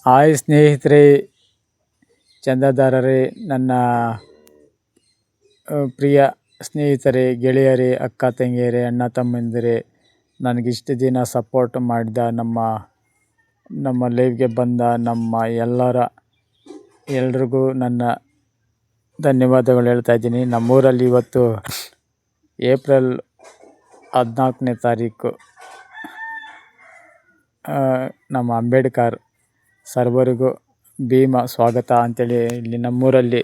Hi ಸ್ನೇಹಿತರೆ, ಚಂದಾದಾರರೇ, ನನ್ನ ಪ್ರಿಯ ಸ್ನೇಹಿತರೆ, ಗೆಳೆಯರೇ, ಅಕ್ಕ ತಂಗಿಯರೇ, ಅಣ್ಣ ತಮ್ಮಂದಿರೇ, ನನಗಿಷ್ಟು ದಿನ ಸಪೋರ್ಟ್ ಮಾಡಿದ ನಮ್ಮ ಲೈವ್ಗೆ ಬಂದ ನಮ್ಮ ಎಲ್ರಿಗೂ ನನ್ನ ಧನ್ಯವಾದಗಳು ಹೇಳ್ತಾ ಇದ್ದೀನಿ. ನಮ್ಮೂರಲ್ಲಿ ಇವತ್ತು ಏಪ್ರಿಲ್ 14ನೇ ತಾರೀಕು ನಮ್ಮ ಅಂಬೇಡ್ಕರ್ ಸರ್ವರಿಗೂ ಭೀಮ ಸ್ವಾಗತ ಅಂತೇಳಿ ಇಲ್ಲಿ ನಮ್ಮೂರಲ್ಲಿ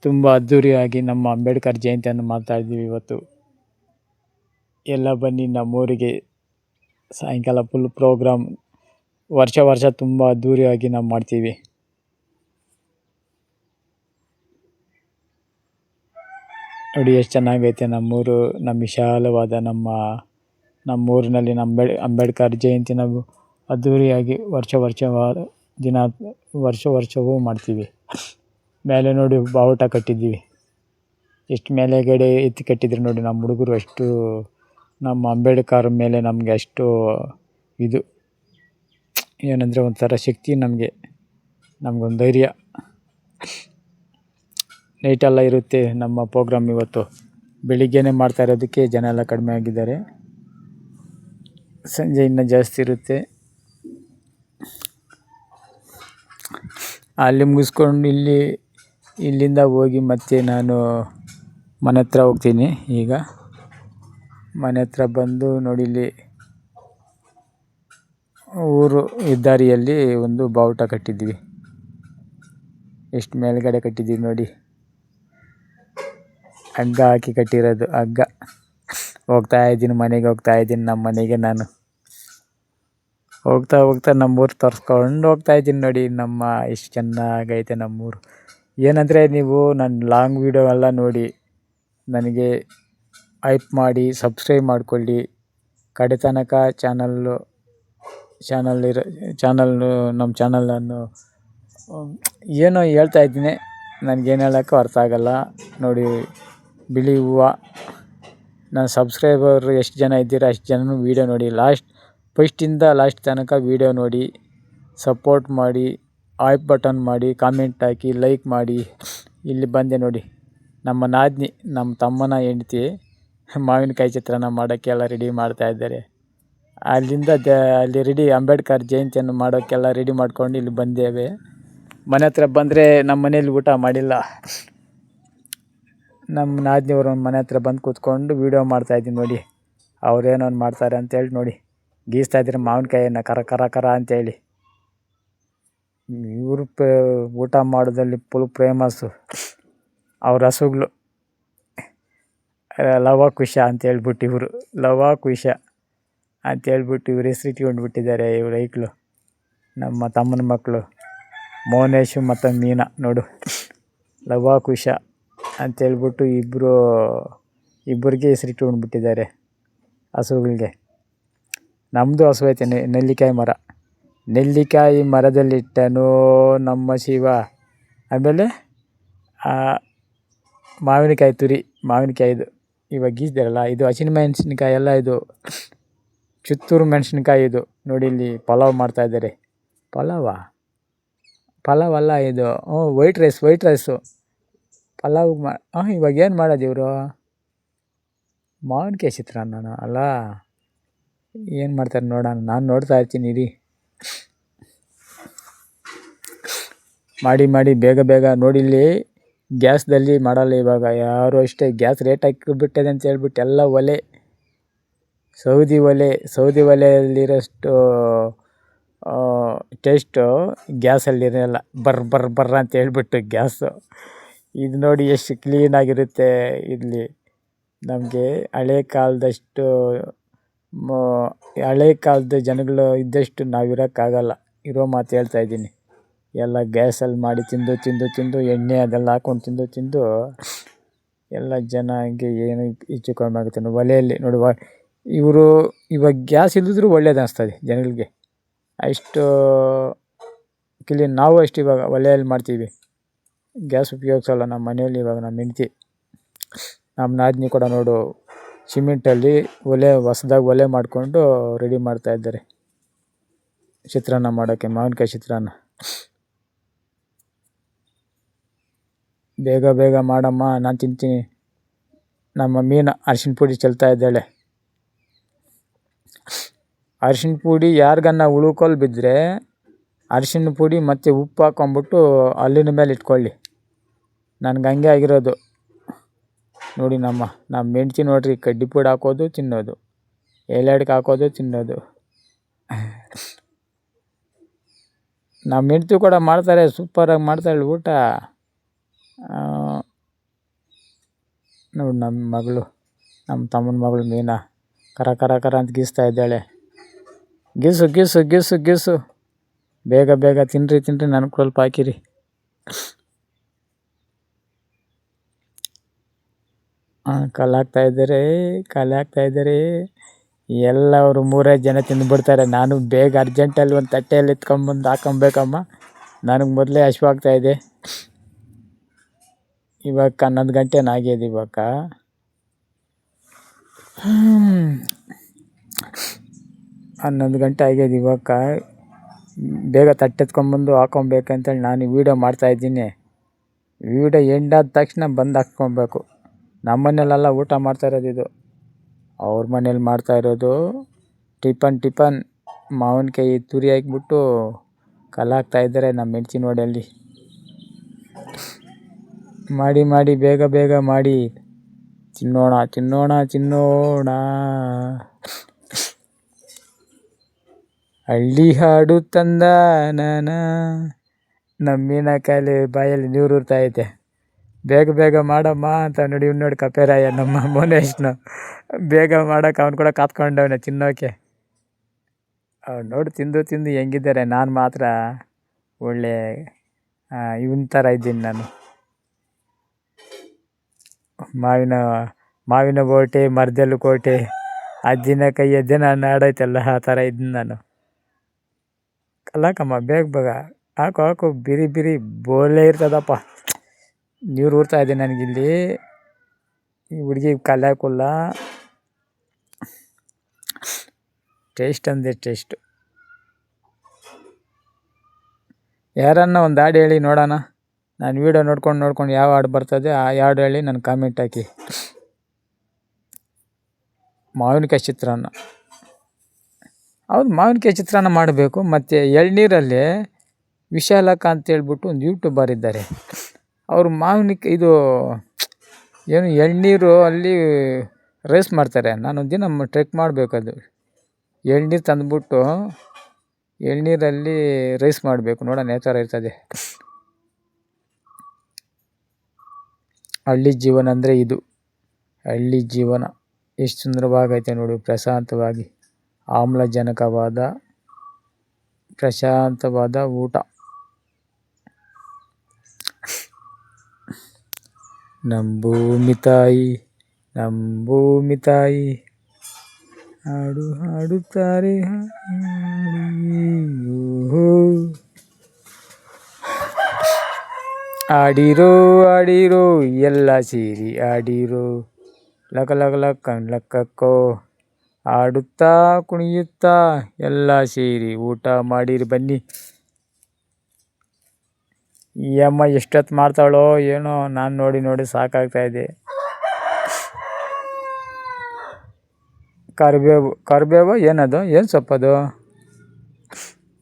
ತುಂಬ ಅದ್ಧೂರಿಯಾಗಿ ನಮ್ಮ ಅಂಬೇಡ್ಕರ್ ಜಯಂತಿಯನ್ನು ಮಾಡ್ತಾಯಿದ್ದೀವಿ. ಇವತ್ತು ಎಲ್ಲ ಬನ್ನಿ ನಮ್ಮೂರಿಗೆ. ಸಾಯಂಕಾಲ ಫುಲ್ ಪ್ರೋಗ್ರಾಮ್. ವರ್ಷ ತುಂಬ ಅದ್ಧೂರಿಯಾಗಿ ನಾವು ಮಾಡ್ತೀವಿ. ನೋಡಿ ಎಷ್ಟು ಚೆನ್ನಾಗೈತೆ ನಮ್ಮೂರು. ನಮ್ಮ ವಿಶಾಲವಾದ ನಮ್ಮೂರಿನಲ್ಲಿ ಅಂಬೇಡ್ಕರ್ ಜಯಂತಿ ನಾವು ಅದ್ಧೂರಿಯಾಗಿ ವರ್ಷವೂ ಮಾಡ್ತೀವಿ. ಮೇಲೆ ನೋಡಿ ಬಾವುಟ ಕಟ್ಟಿದ್ದೀವಿ. ಎಷ್ಟು ಮೇಲೆಗಡೆ ಎತ್ತಿ ಕಟ್ಟಿದ್ರು ನೋಡಿ ನಮ್ಮ ಹುಡುಗರು. ಅಷ್ಟು ನಮ್ಮ ಅಂಬೇಡ್ಕರ್ ಮೇಲೆ ನಮಗೆ ಅಷ್ಟು ಇದು ಏನಂದರೆ ಒಂಥರ ಶಕ್ತಿ ನಮಗೊಂದು ಧೈರ್ಯ. ನೈಟೆಲ್ಲ ಇರುತ್ತೆ ನಮ್ಮ ಪ್ರೋಗ್ರಾಮ್. ಇವತ್ತು ಬೆಳಿಗ್ಗೆನೇ ಮಾಡ್ತಾ ಇರೋದಕ್ಕೆ ಜನ ಎಲ್ಲ ಕಡಿಮೆ ಆಗಿದ್ದಾರೆ. ಸಂಜೆ ಇನ್ನೂ ಜಾಸ್ತಿ ಇರುತ್ತೆ. ಅಲ್ಲಿ ಮುಗಿಸ್ಕೊಂಡು ಇಲ್ಲಿಂದ ಹೋಗಿ ಮತ್ತೆ ನಾನು ಮನೆ ಹತ್ರ ಹೋಗ್ತೀನಿ. ಈಗ ಮನೆ ಹತ್ರ ಬಂದು ನೋಡಿ, ಇಲ್ಲಿ ಊರು ಹೆದ್ದಾರಿಯಲ್ಲಿ ಒಂದು ಬಾವುಟ ಕಟ್ಟಿದ್ದೀವಿ. ಎಷ್ಟು ಮೇಲ್ಗಡೆ ಕಟ್ಟಿದ್ದೀವಿ ನೋಡಿ. ಹಗ್ಗ ಹಾಕಿ ಕಟ್ಟಿರೋದು. ಹೋಗ್ತಾ ಇದ್ದೀನಿ ನಮ್ಮ ಮನೆಗೆ. ನಾನು ಹೋಗ್ತಾ ನಮ್ಮೂರು ತೋರಿಸ್ಕೊಂಡು ಹೋಗ್ತಾ ಇದ್ದೀನಿ ನೋಡಿ. ಎಷ್ಟು ಚೆನ್ನಾಗೈತೆ ನಮ್ಮೂರು. ಏನಂದರೆ, ನೀವು ನನ್ನ ಲಾಂಗ್ ವೀಡಿಯೋ ಎಲ್ಲ ನೋಡಿ ನನಗೆ ಹೈಪ್ ಮಾಡಿ ಸಬ್ಸ್ಕ್ರೈಬ್ ಮಾಡಿಕೊಳ್ಳಿ. ಕಡೆ ತನಕ ನಮ್ಮ ಚಾನಲನ್ನು ಏನೋ ಹೇಳ್ತಾ ಇದ್ದೀನಿ, ನನಗೇನು ಹೇಳೋಕ್ಕೂ ಅರ್ಥ ಆಗೋಲ್ಲ. ನೋಡಿ, ಬಿಳಿ ಹೂವು. ನನ್ನ ಸಬ್ಸ್ಕ್ರೈಬರ್ ಎಷ್ಟು ಜನ ಇದ್ದೀರಾ ಅಷ್ಟು ಜನನು ವೀಡಿಯೋ ನೋಡಿ. ಫಸ್ಟಿಂದ ಲಾಸ್ಟ್ ತನಕ ವೀಡಿಯೋ ನೋಡಿ, ಸಪೋರ್ಟ್ ಮಾಡಿ, ಹೈಪ್ ಬಟನ್ ಮಾಡಿ, ಕಾಮೆಂಟ್ ಹಾಕಿ, ಲೈಕ್ ಮಾಡಿ. ಇಲ್ಲಿ ಬಂದೆ ನೋಡಿ, ನಮ್ಮ ನಾದಿನಿ, ನಮ್ಮ ತಮ್ಮನ ಹೆಂಡ್ತಿ ಮಾವಿನಕಾಯಿ ಚಿತ್ರಾನ್ನ ಮಾಡೋಕ್ಕೆಲ್ಲ ರೆಡಿ ಮಾಡ್ತಾಯಿದ್ದಾರೆ. ಅಲ್ಲಿ ರೆಡಿ ಅಂಬೇಡ್ಕರ್ ಜಯಂತಿಯನ್ನು ಮಾಡೋಕ್ಕೆಲ್ಲ ರೆಡಿ ಮಾಡ್ಕೊಂಡು ಇಲ್ಲಿ ಬಂದೇವೆ. ಮನೆ ಹತ್ರ ಬಂದರೆ ನಮ್ಮ ಮನೇಲಿ ಊಟ ಮಾಡಿಲ್ಲ. ನಮ್ಮ ನಾದಿನಿಯವರು ಮನೆ ಹತ್ರ ಬಂದು ಕೂತ್ಕೊಂಡು ವೀಡಿಯೋ ಮಾಡ್ತಾಯಿದ್ದೀನಿ ನೋಡಿ. ಅವ್ರೇನೋ ಮಾಡ್ತಾರೆ ಅಂತೇಳಿ ನೋಡಿ, ಗೀಸ್ತಾ ಇದ್ದಾರೆ ಮಾವಿನಕಾಯಿಯನ್ನು ಕರ ಅಂತೇಳಿ. ಇವರು ಊಟ ಮಾಡೋದಲ್ಲಿ ಫುಲ್ ಫೇಮಸ್ಸು. ಅವ್ರ ಹಸುಗಳು ಲವ ಕುಶ ಅಂತೇಳ್ಬಿಟ್ಟು ಇವ್ರ ಹೆಸರು ಇಟ್ಕೊಂಡ್ಬಿಟ್ಟಿದ್ದಾರೆ. ಇವ್ರ ಐಕ್ಳು ನಮ್ಮ ತಮ್ಮನ ಮಕ್ಕಳು ಮೋನೇಶು ಮತ್ತು ಮೀನಾ. ನೋಡು, ಲವ ಕುಶ ಅಂತೇಳ್ಬಿಟ್ಟು ಇಬ್ಬರಿಗೆ ಹೆಸರು ಇಟ್ಕೊಂಡ್ಬಿಟ್ಟಿದ್ದಾರೆ ಹಸುಗಳಿಗೆ. ನಮ್ಮದು ಹಸು ಐತೆ, ನೆಲ್ಲಿಕಾಯಿ ಮರದಲ್ಲಿಟ್ಟನೋ ನಮ್ಮ ಶಿವ. ಆಮೇಲೆ ಮಾವಿನಕಾಯಿದು ಇವಾಗ ಗೀಸ್ದಾರಲ್ಲ, ಇದು ಹಸಿಮೆಣಸಿನ್ಕಾಯಿ ಎಲ್ಲ. ಇದು ಚಿತ್ತೂರು ಮೆಣಸಿನ್ಕಾಯಿ. ಇದು ನೋಡಿ, ಇಲ್ಲಿ ಪಲಾವ್ ಮಾಡ್ತಾಯಿದ್ದಾರೆ. ಪಲಾವ್ ಅಲ್ಲ ಇದು, ವೈಟ್ ರೈಸು ಪಲಾವ್. ಇವಾಗ ಏನು ಮಾಡೋದು ಇವರು? ಮಾವಿನಕಾಯಿ ಚಿತ್ರಾನ್ನ ಅಲ್ಲ, ಏನು ಮಾಡ್ತಾರೆ ನೋಡೋಣ. ನಾನು ನೋಡ್ತಾ ಇರ್ತೀನಿ ಇರಿ. ಮಾಡಿ ಬೇಗ ನೋಡಿ. ಇಲ್ಲಿ ಗ್ಯಾಸ್ದಲ್ಲಿ ಮಾಡಲ್ಲ ಇವಾಗ ಯಾರು. ಅಷ್ಟೇ ಗ್ಯಾಸ್ ರೇಟ್ ಹಾಕಿಬಿಟ್ಟಿದೆ ಅಂತ ಹೇಳ್ಬಿಟ್ಟು ಎಲ್ಲ ಸೌದಿ ಒಲೆಯಲ್ಲಿರೋಷ್ಟು ಟೇಸ್ಟು ಗ್ಯಾಸಲ್ಲಿರಲ್ಲ. ಬರ್ರ ಅಂತ ಹೇಳ್ಬಿಟ್ಟು ಗ್ಯಾಸು. ಇದು ನೋಡಿ ಎಷ್ಟು ಕ್ಲೀನಾಗಿರುತ್ತೆ. ಇಲ್ಲಿ ನಮಗೆ ಹಳೆ ಕಾಲದ ಜನಗಳು ಇದ್ದಷ್ಟು ನಾವಿರೋಕ್ಕಾಗಲ್ಲ. ಇರೋ ಮಾತು ಹೇಳ್ತಾ ಇದ್ದೀನಿ. ಎಲ್ಲ ಗ್ಯಾಸಲ್ಲಿ ಮಾಡಿ ತಿಂದು ಎಣ್ಣೆ ಅದೆಲ್ಲ ಹಾಕ್ಕೊಂಡು ತಿಂದು ಎಲ್ಲ ಜನ ಹಂಗೆ ಏನು ಹೆಚ್ಚು ಕಡಿಮೆ ಆಗುತ್ತೆ. ಒಲೆಯಲ್ಲಿ ನೋಡಿ, ಇವರು ಇವಾಗ ಗ್ಯಾಸ್ ಇಲ್ಲದಿದ್ರೂ ಒಳ್ಳೇದು ಅನ್ನಿಸ್ತದೆ ಜನಗಳಿಗೆ. ಅಷ್ಟು ಕ್ಲೀನ್. ನಾವು ಅಷ್ಟು ಇವಾಗ ಒಲೆಯಲ್ಲಿ ಮಾಡ್ತೀವಿ, ಗ್ಯಾಸ್ ಉಪಯೋಗಿಸಲ್ಲ ನಮ್ಮ ಮನೆಯಲ್ಲಿ. ಇವಾಗ ನಮ್ಮ ಹೆಂಡ್ತಿ, ನಮ್ಮ ನಾದಿನಿ ಕೂಡ ನೋಡು, ಸಿಮೆಂಟಲ್ಲಿ ಹೊಸದಾಗಿ ಒಲೆ ಮಾಡಿಕೊಂಡು ರೆಡಿ ಮಾಡ್ತಾಯಿದ್ದಾರೆ ಚಿತ್ರಾನ್ನ ಮಾಡೋಕ್ಕೆ, ಮಾವಿನಕಾಯಿ ಚಿತ್ರಾನ್ನ. ಬೇಗ ಬೇಗ ಮಾಡಮ್ಮ, ನಾನು ತಿಂತೀನಿ. ನಮ್ಮ ಮೀನು ಅರಿಶಿನ ಪುಡಿ ಚೆಲ್ತಾ ಇದ್ದಾಳೆ. ಅರಿಶಿನ ಪುಡಿ ಯಾರಿಗನ್ನ ಉಳುಕೋಲು ಬಿದ್ದರೆ ಅರಿಶಿನ ಪುಡಿ ಮತ್ತು ಉಪ್ಪು ಹಾಕ್ಕೊಂಬಿಟ್ಟು ಹಲ್ಲಿನ ಮೇಲೆ ಇಟ್ಕೊಳ್ಳಿ. ನನಗೆ ಹಂಗೆ ಆಗಿರೋದು ನೋಡಿ. ನಮ್ಮ ಹೆಂಡ್ತಿ ನೋಡ್ರಿ, ಕಡ್ಡಿ ಪುಡಿ ಹಾಕೋದು ತಿನ್ನೋದು, ಎಲೆಡ್ಗೆ ಹಾಕೋದು ತಿನ್ನೋದು. ನಮ್ಮ ಹೆಂಡ್ತಿ ಕೂಡ ಮಾಡ್ತಾರೆ, ಸೂಪರಾಗಿ ಮಾಡ್ತಾಳೆ ಊಟ. ನೋಡಿ ನಮ್ಮ ಮಗಳು, ನಮ್ಮ ತಮ್ಮನ ಮಗಳು ಮೀನಾ ಕರ ಕರ ಕರ ಅಂತ ಗೀಸ್ತಾ ಇದ್ದಾಳೆ. ಗೀಸು ಗೀಸು ಗೀಸು ಗೀಸು, ಬೇಗ ಬೇಗ ತಿನ್ನಿರಿ ತಿನ್ನಿರಿ, ನನಗೆ ಸ್ವಲ್ಪ ಹಾಕಿರಿ. ಕಲ್ಲು ಹಾಕ್ತಾಯಿದ್ದಾರೆ. ಎಲ್ಲವರು 3-5 ಜನ ತಿಂದುಬಿಡ್ತಾರೆ. ನಾನು ಬೇಗ ಅರ್ಜೆಂಟಲ್ಲಿ ಒಂದು ತಟ್ಟೆಯಲ್ಲಿ ಎತ್ಕೊಂಬಂದು ಹಾಕೊಬೇಕಮ್ಮ. ನನಗೆ ಮೊದಲೇ ಹಶ್ವಾಗ್ತಾಯಿದೆ. ಇವಾಗ 11 ಗಂಟೆ ಆಗ್ಯದ. ಇವಾಗ 11 ಗಂಟೆ ಆಗ್ಯದ. ಇವಾಗ ಬೇಗ ತಟ್ಟೆ ಎತ್ಕೊಂಬಂದು ಹಾಕೊಬೇಕಂತೇಳಿ ನಾನು ವೀಡಿಯೋ ಮಾಡ್ತಾಯಿದ್ದೀನಿ. ವೀಡಿಯೋ ಎಂಡಾದ ತಕ್ಷಣ ಬಂದು ಹಾಕ್ಕೊಬೇಕು. ನಮ್ಮ ಮನೇಲೆಲ್ಲ ಊಟ ಮಾಡ್ತಾಯಿರೋದು ಇದು. ಅವ್ರ ಮನೇಲಿ ಮಾಡ್ತಾಯಿರೋದು ಟಿಫನ್ ಮಾವಿನಕಾಯಿ ತುರಿ ಹಾಕ್ಬಿಟ್ಟು ಕಲ್ಲು ಹಾಕ್ತಾಯಿದ್ದಾರೆ ನಮ್ಮ ಹೆಂಡ್ತಿ ನೋಡಿ ಅಲ್ಲಿ. ಮಾಡಿ ಬೇಗ ಬೇಗ ಮಾಡಿ, ತಿನ್ನೋಣ. ಹಳ್ಳಿ ಹಾಡು ತಂದ ನಮ್ಮ ಮೀನಕಾಯಲ್ಲಿ ಬಾಯಲ್ಲಿ ನೀರು ಉರ್ತಾಯಿದೆ. ಬೇಗ ಮಾಡಮ್ಮ ಅಂತ ನೋಡಿ ಕಪೇರಾಯ ನಮ್ಮ ಮೋನೇಶ್ನು ಬೇಗ ಮಾಡೋಕೆ ಅವ್ನು ಕೂಡ ಕಾತ್ಕೊಂಡವನೆ ತಿನ್ನೋಕೆ. ಅವ್ನು ನೋಡಿ ತಿಂದು ಹೆಂಗಿದ್ದಾರೆ. ನಾನು ಮಾತ್ರ ಒಳ್ಳೆ ಇವನ ಥರ ಇದ್ದೀನಿ ನಾನು. ಮಾವಿನ ಬೋಟೆ, ಮರದಲ್ಲೂ ಕೋಟೆ, ಅಜ್ಜಿನ ಕೈ ಅಜ್ಜನ ನಾಡೈತಲ್ಲ, ಆ ಥರ ಇದ್ದೀನಿ ನಾನು. ಕಲ್ಲಾಕಮ್ಮ, ಬೇಗ ಹಾಕು. ಬಿರಿ ಬೋಲೆ ಇರ್ತದಪ್ಪ. ನೀರು ಊರ್ತಾ ಇದೆ ನನಗಿಲ್ಲಿ. ಈ ಹುಡುಗಿ ಕಲ್ಲಾಕಲ್ಲ. ಟೇಸ್ಟ್ ಅಂದರೆ ಟೇಸ್ಟು. ಯಾರನ್ನ ಒಂದು ಹಾಡು ಹೇಳಿ ನೋಡೋಣ. ನಾನು ವೀಡಿಯೋ ನೋಡ್ಕೊಂಡು ಯಾವ ಹಾಡು ಬರ್ತದೆ ಆ ಹಾಡು ಹೇಳಿ ನನಗೆ ಕಾಮೆಂಟ್ ಹಾಕಿ. ಮಾವಿನಕಾಯಿ ಚಿತ್ರಾನ್ನ. ಹೌದು, ಮಾವಿನಕಾಯಿ ಚಿತ್ರಾನ್ನ ಮಾಡಬೇಕು. ಮತ್ತು ಎಳ್ನೀರಲ್ಲಿ ವಿಶಾಲಕ ಅಂತೇಳ್ಬಿಟ್ಟು ಒಂದು ಯೂಟ್ಯೂಬರ್ ಇದ್ದಾರೆ. ಅವರು ಮಾವಿನಕಾಯಿ ಏನು ಎಳ್ನೀರು ಅಲ್ಲಿ ರೈಸ್ ಮಾಡ್ತಾರೆ. ನಾನೊಂದು ದಿನ ಟ್ರೆಕ್ ಮಾಡಬೇಕದು. ಎಳ್ನೀರು ತಂದುಬಿಟ್ಟು ಎಳ್ನೀರಲ್ಲಿ ರೈಸ್ ಮಾಡಬೇಕು. ನೋಡೋಣ ಯಾವ ಥರ ಇರ್ತದೆ. ಹಳ್ಳಿ ಜೀವನ ಅಂದರೆ ಇದು. ಹಳ್ಳಿ ಜೀವನ ಎಷ್ಟು ಸುಂದರವಾಗೈತೆ ನೋಡಿ. ಪ್ರಶಾಂತವಾಗಿ ಆಮ್ಲಜನಕವಾದ ಪ್ರಶಾಂತವಾದ ಊಟ. ನಮ್ಮ ಭೂಮಿ ತಾಯಿ ಹಾಡು ಹಾಡುತ್ತಾರೆ. ಆಡಿರೋ ಎಲ್ಲ ಸೇರಿ ಆಡಿರೋ, ಲಕ್ಕಕ್ಕೋ ಆಡುತ್ತಾ ಕುಣಿಯುತ್ತಾ ಎಲ್ಲ ಸೇರಿ ಊಟ ಮಾಡಿರಿ ಬನ್ನಿ. ಈ ಅಮ್ಮ ಎಷ್ಟೊತ್ತು ಮಾಡ್ತಾಳೋ ಏನೋ, ನಾನು ನೋಡಿ ಸಾಕಾಗ್ತಾಯಿದೆ. ಕರಿಬೇವು ಏನದು, ಏನು ಸೊಪ್ಪದು,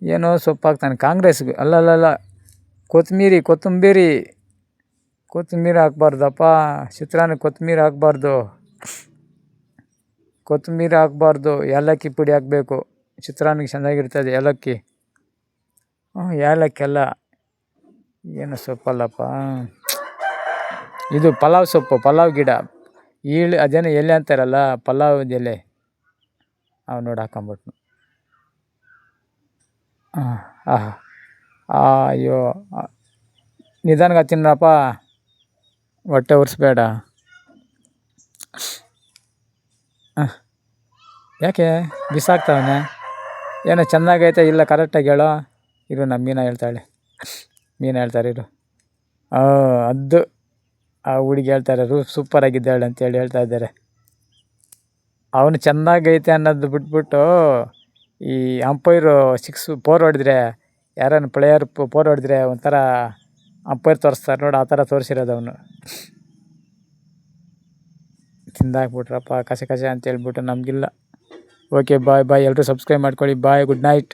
ಏನೋ ಸೊಪ್ಪು ಹಾಕ್ತಾನೆ. ಕಾಂಗ್ರೆಸ್ಗೆ ಅಲ್ಲ, ಕೊತ್ತಂಬರಿ ಹಾಕ್ಬಾರ್ದಪ್ಪ. ಚಿತ್ರಾನ್ನಕ್ಕೆ ಕೊತ್ತಂಬರಿ ಹಾಕ್ಬಾರ್ದು. ಏಲಕ್ಕಿ ಪುಡಿ ಹಾಕಬೇಕು. ಚಿತ್ರಾನ್ನಕ್ಕೆ ಚೆನ್ನಾಗಿರ್ತದೆ ಏಲಕ್ಕಿ. ಏಲಕ್ಕಿ ಅಲ್ಲ, ಏನು ಸೊಪ್ಪಲ್ಲಪ್ಪ ಇದು, ಪಲಾವ್ ಸೊಪ್ಪು, ಪಲಾವ್ ಗಿಡ, ಅದೇನೋ ಎಲೆ ಅಂತಾರಲ್ಲ, ಪಲಾವ್ ಎಲೆ. ಅವು ನೋಡಿ ಹಾಕೊಂಬಿಟ್ನು. ಅಯ್ಯೋ, ನಿಧಾನಕ್ಕೆ ತಿನ್ನಪ್ಪ, ಹೊಟ್ಟೆ ಉರಿಸ್ಬೇಡ. ಯಾಕೆ ಬಿಸಾಕ್ತಾವನೆ? ಏನೋ ಚೆನ್ನಾಗೈತೆ ಇಲ್ಲ ಕರೆಕ್ಟಾಗಿ ಹೇಳೋ. ಇರು, ನಮ್ಮ ಮೀನಾ ಹೇಳ್ತಾರೆ ಇರು. ಅದು ಆ ಹುಡುಗಿ ಹೇಳ್ತಾರೆ ಸೂಪರಾಗಿದ್ದಾಳೆ ಅಂತೇಳಿ ಹೇಳ್ತಾ ಇದ್ದಾರೆ. ಅವನು ಚೆನ್ನಾಗೈತೆ ಅನ್ನೋದು ಬಿಟ್ಬಿಟ್ಟು ಈ ಅಂಪೈರು 4 ಹೊಡೆದ್ರೆ ಯಾರನ್ನ ಪ್ಲೇಯರ್ ಫೋರ್ ಹೊಡೆದ್ರೆ ಒಂಥರ ಅಂಪೈರ್ ತೋರಿಸ್ತಾರೆ ನೋಡಿ, ಆ ಥರ ತೋರಿಸಿರೋದು ಅವನು. ತಿಂದಾಕ್ಬಿಟ್ರಪ್ಪ ಕಸೆ ಅಂತ ಹೇಳ್ಬಿಟ್ಟು. ನಮಗಿಲ್ಲ. ಓಕೆ ಬಾಯ್ ಬಾಯ್, ಎಲ್ಲರೂ ಸಬ್ಸ್ಕ್ರೈಬ್ ಮಾಡ್ಕೊಳ್ಳಿ. ಬಾಯ್, ಗುಡ್ ನೈಟ್.